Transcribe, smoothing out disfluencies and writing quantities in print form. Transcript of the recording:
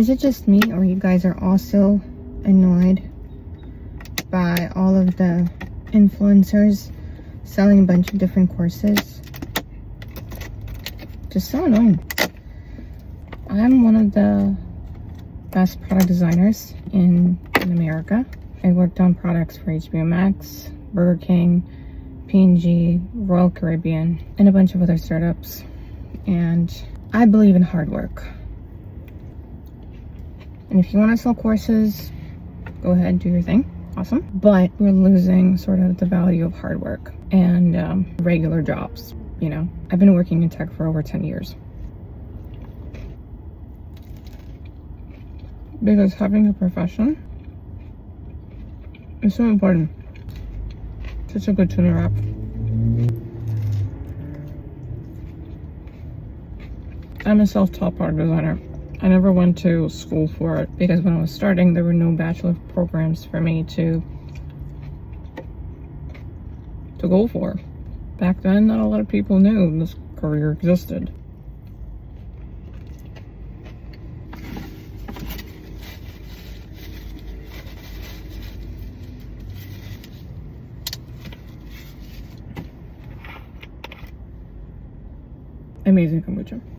Is it just me, or you guys are also annoyed by all of the influencers selling a bunch of different courses? Just so annoying. I'm one of the best product designers in America. I worked on products for HBO Max, Burger King, P&G, Royal Caribbean, and a bunch of other startups. And I believe in hard work. And if you want to sell courses, go ahead, do your thing. Awesome. But we're losing sort of the value of hard work and regular jobs. You know, I've been working in tech for over 10 years. Because having a profession is so important. Such a good tuna wrap. I'm a self-taught product designer. I never went to school for it because when I was starting, there were no bachelor programs for me to go for. Back then, not a lot of people knew this career existed. Amazing kombucha.